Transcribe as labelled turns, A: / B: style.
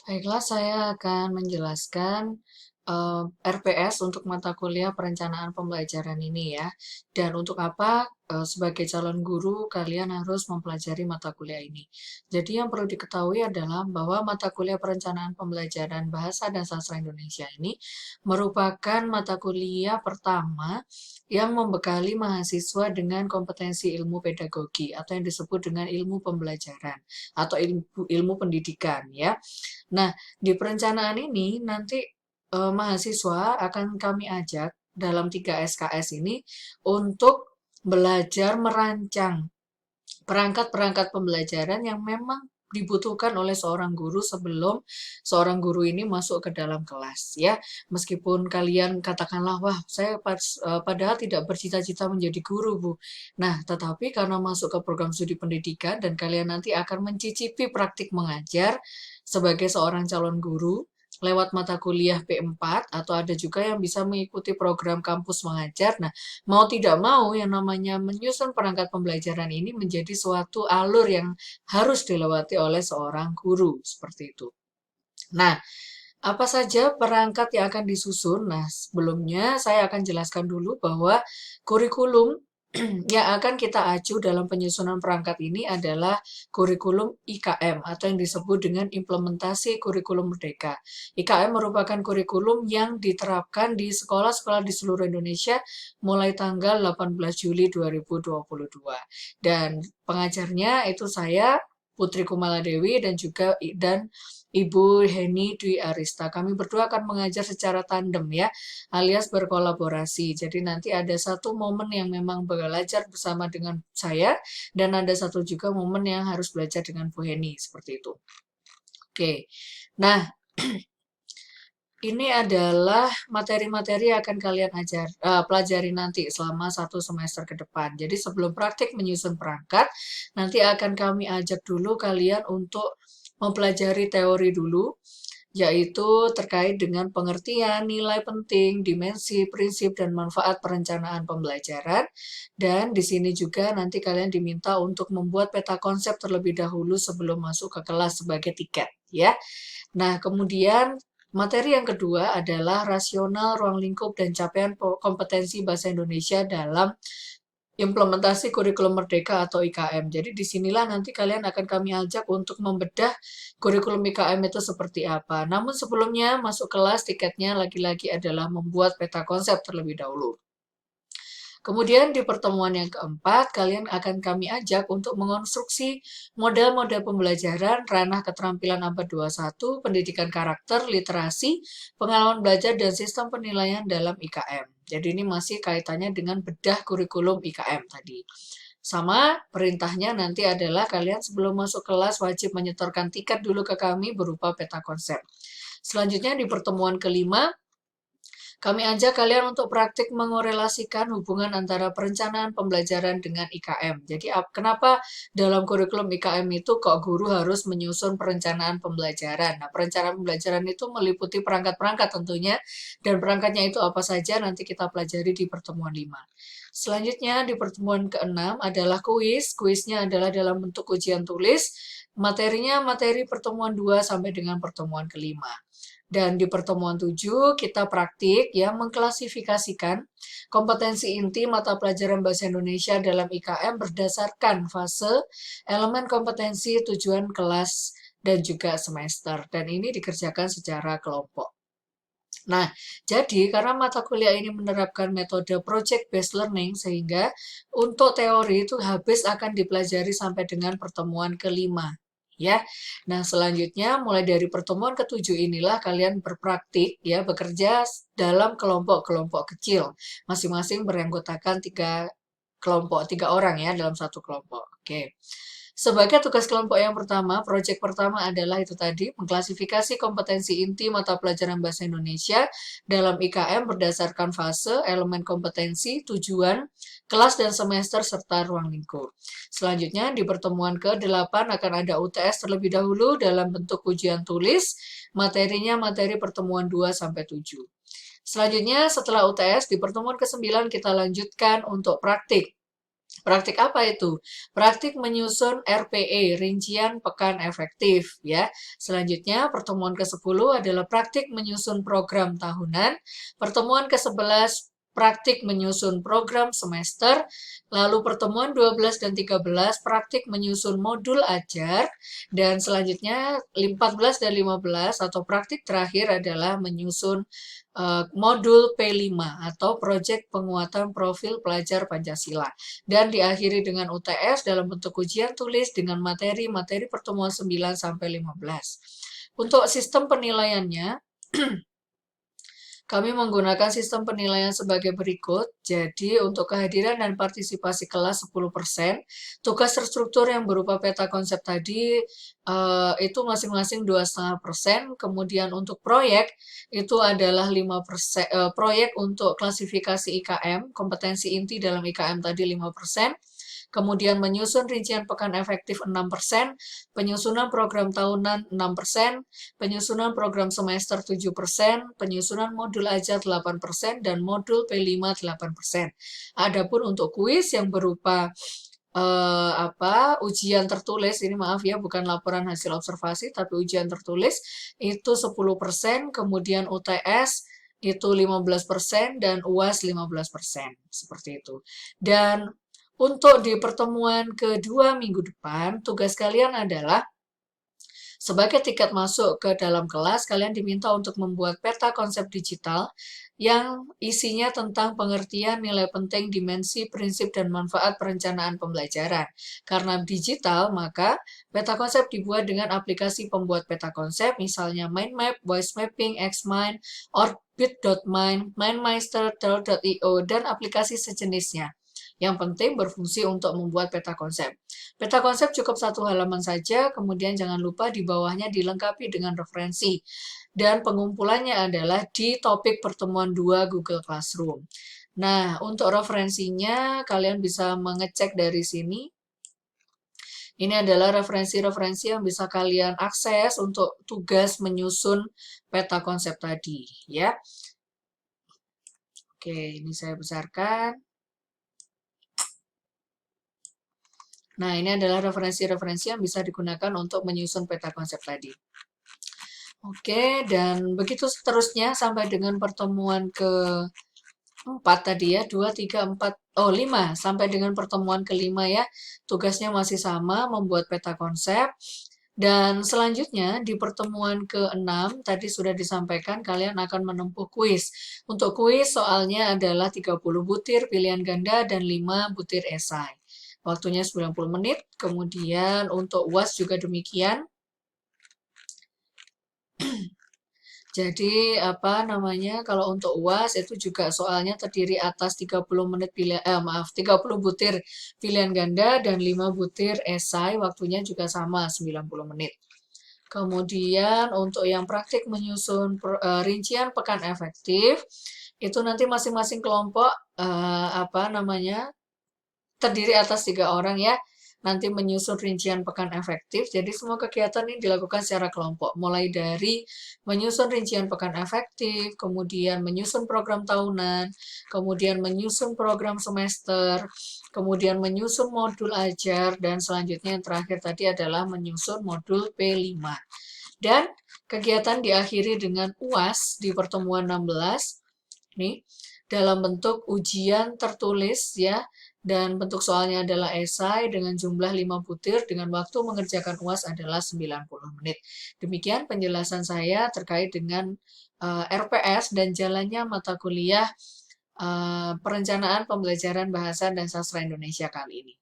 A: Baiklah, saya akan menjelaskan RPS untuk mata kuliah perencanaan pembelajaran ini ya. Dan untuk apa sebagai calon guru kalian harus mempelajari mata kuliah ini. Jadi yang perlu diketahui adalah bahwa mata kuliah perencanaan pembelajaran bahasa dan sastra Indonesia ini merupakan mata kuliah pertama yang membekali mahasiswa dengan kompetensi ilmu pedagogi atau yang disebut dengan ilmu pembelajaran atau ilmu pendidikan ya. Nah, di perencanaan ini nanti mahasiswa akan kami ajak dalam 3 SKS ini untuk belajar merancang perangkat-perangkat pembelajaran yang memang dibutuhkan oleh seorang guru sebelum seorang guru ini masuk ke dalam kelas ya. Meskipun kalian katakanlah, wah saya padahal tidak bercita-cita menjadi guru Bu. Nah, tetapi karena masuk ke program studi pendidikan dan kalian nanti akan mencicipi praktik mengajar sebagai seorang calon guru lewat mata kuliah P4 atau ada juga yang bisa mengikuti program kampus mengajar. Nah, mau tidak mau yang namanya menyusun perangkat pembelajaran ini menjadi suatu alur yang harus dilewati oleh seorang guru, seperti itu. Nah, apa saja perangkat yang akan disusun? Nah, sebelumnya saya akan jelaskan dulu bahwa kurikulum yang akan kita acu dalam penyusunan perangkat ini adalah kurikulum IKM atau yang disebut dengan implementasi kurikulum merdeka. IKM merupakan kurikulum yang diterapkan di sekolah-sekolah di seluruh Indonesia mulai tanggal 18 Juli 2022. Dan pengajarnya itu saya Putri Kumaladewi dan juga Ibu Heni Dwi Arista. Kami berdua akan mengajar secara tandem ya, alias berkolaborasi. Jadi nanti ada satu momen yang memang belajar bersama dengan saya, dan ada satu juga momen yang harus belajar dengan Bu Heni, seperti itu. Oke, nah ini adalah materi-materi yang akan kalian pelajari nanti selama 1 semester ke depan. Jadi sebelum praktik menyusun perangkat, nanti akan kami ajak dulu kalian untuk mempelajari teori dulu, yaitu terkait dengan pengertian, nilai penting, dimensi, prinsip, dan manfaat perencanaan pembelajaran. Dan di sini juga nanti kalian diminta untuk membuat peta konsep terlebih dahulu sebelum masuk ke kelas sebagai tiket, ya. Nah, kemudian materi yang kedua adalah rasional, ruang lingkup, dan capaian kompetensi bahasa Indonesia dalam implementasi kurikulum merdeka atau IKM. Jadi disinilah nanti kalian akan kami ajak untuk membedah kurikulum IKM itu seperti apa. Namun sebelumnya masuk kelas tiketnya lagi-lagi adalah membuat peta konsep terlebih dahulu. Kemudian di pertemuan yang keempat, kalian akan kami ajak untuk mengonstruksi model-model pembelajaran ranah keterampilan abad 21, pendidikan karakter, literasi, pengalaman belajar, dan sistem penilaian dalam IKM. Jadi ini masih kaitannya dengan bedah kurikulum IKM tadi. Sama perintahnya nanti adalah kalian sebelum masuk kelas wajib menyetorkan tiket dulu ke kami berupa peta konsep. Selanjutnya di pertemuan kelima, kami ajak kalian untuk praktik mengorelasikan hubungan antara perencanaan pembelajaran dengan IKM. Jadi kenapa dalam kurikulum IKM itu kok guru harus menyusun perencanaan pembelajaran? Nah, perencanaan pembelajaran itu meliputi perangkat-perangkat tentunya, dan perangkatnya itu apa saja nanti kita pelajari di pertemuan 5. Selanjutnya di pertemuan ke-6 adalah kuis. Kuisnya adalah dalam bentuk ujian tulis. Materinya materi pertemuan 2 sampai dengan pertemuan ke-5. Dan di pertemuan 7 kita praktik ya mengklasifikasikan kompetensi inti mata pelajaran bahasa Indonesia dalam IKM berdasarkan fase, elemen kompetensi, tujuan kelas, dan juga semester. Dan ini dikerjakan secara kelompok. Nah, jadi karena mata kuliah ini menerapkan metode project based learning sehingga untuk teori itu habis akan dipelajari sampai dengan pertemuan kelima ya. Nah, selanjutnya mulai dari pertemuan ketujuh inilah kalian berpraktik ya, bekerja dalam kelompok-kelompok kecil. Masing-masing beranggotakan 3 kelompok, 3 orang ya dalam satu kelompok. Oke. Sebagai tugas kelompok yang pertama, proyek pertama adalah itu tadi, mengklasifikasi kompetensi inti mata pelajaran bahasa Indonesia dalam IKM berdasarkan fase, elemen kompetensi, tujuan, kelas dan semester, serta ruang lingkup. Selanjutnya, di pertemuan ke-8 akan ada UTS terlebih dahulu dalam bentuk ujian tulis, materinya materi pertemuan 2 sampai 7. Selanjutnya, setelah UTS, di pertemuan ke-9 kita lanjutkan untuk praktik. Praktik apa itu? Praktik menyusun RPE, rincian pekan efektif ya. Selanjutnya, pertemuan ke-10 adalah praktik menyusun program tahunan. Pertemuan ke-11 praktik menyusun program semester. Lalu pertemuan 12 dan 13 praktik menyusun modul ajar. Dan selanjutnya 14 dan 15 atau praktik terakhir adalah menyusun modul P5 atau Proyek Penguatan Profil Pelajar Pancasila dan diakhiri dengan UTS dalam bentuk ujian tulis dengan materi-materi pertemuan 9 sampai 15. Untuk sistem penilaiannya, kami menggunakan sistem penilaian sebagai berikut. Jadi, untuk kehadiran dan partisipasi kelas 10%, tugas terstruktur yang berupa peta konsep tadi itu masing-masing 2,5%. Kemudian untuk proyek itu adalah 5%, proyek untuk klasifikasi IKM, kompetensi inti dalam IKM tadi 5%. Kemudian menyusun rincian pekan efektif 6%, penyusunan program tahunan 6%, penyusunan program semester 7%, penyusunan modul ajar 8%, dan modul P5 8%. Adapun untuk kuis yang berupa ujian tertulis, ini maaf ya, bukan laporan hasil observasi, tapi ujian tertulis, itu 10%, kemudian UTS itu 15%, dan UAS 15%, seperti itu. Dan untuk di pertemuan kedua minggu depan, tugas kalian adalah sebagai tiket masuk ke dalam kelas, kalian diminta untuk membuat peta konsep digital yang isinya tentang pengertian nilai penting, dimensi, prinsip, dan manfaat perencanaan pembelajaran. Karena digital, maka peta konsep dibuat dengan aplikasi pembuat peta konsep, misalnya Mindmap, Voice Mapping, Xmind, Orbit.mind, MindMeister, Tel.io, dan aplikasi sejenisnya. Yang penting berfungsi untuk membuat peta konsep. Peta konsep cukup satu halaman saja, kemudian jangan lupa di bawahnya dilengkapi dengan referensi. Dan pengumpulannya adalah di topik pertemuan 2 Google Classroom. Nah, untuk referensinya kalian bisa mengecek dari sini. Ini adalah referensi-referensi yang bisa kalian akses untuk tugas menyusun peta konsep tadi, ya. Oke, ini saya besarkan. Nah, ini adalah referensi-referensi yang bisa digunakan untuk menyusun peta konsep tadi. Oke, dan begitu seterusnya sampai dengan pertemuan ke-4 tadi ya, 2, 3, 4, 5, sampai dengan pertemuan ke-5 ya, tugasnya masih sama, membuat peta konsep. Dan selanjutnya di pertemuan ke-6, tadi sudah disampaikan kalian akan menempuh kuis. Untuk kuis soalnya adalah 30 butir pilihan ganda dan 5 butir esai. Waktunya 90 menit, kemudian untuk UAS juga demikian. Jadi kalau untuk UAS itu juga soalnya terdiri atas 30 menit 30 butir pilihan ganda dan 5 butir esai, waktunya juga sama 90 menit. Kemudian untuk yang praktik menyusun rincian pekan efektif itu nanti masing-masing kelompok terdiri atas 3 orang ya. Nanti menyusun rincian pekan efektif. Jadi semua kegiatan ini dilakukan secara kelompok. Mulai dari menyusun rincian pekan efektif, kemudian menyusun program tahunan, kemudian menyusun program semester, kemudian menyusun modul ajar, dan selanjutnya yang terakhir tadi adalah menyusun modul P5. Dan kegiatan diakhiri dengan UAS di pertemuan 16. Nih, dalam bentuk ujian tertulis ya, dan bentuk soalnya adalah esai dengan jumlah 5 butir dengan waktu mengerjakan UAS adalah 90 menit. Demikian penjelasan saya terkait dengan RPS dan jalannya mata kuliah perencanaan pembelajaran bahasa dan sastra Indonesia kali ini.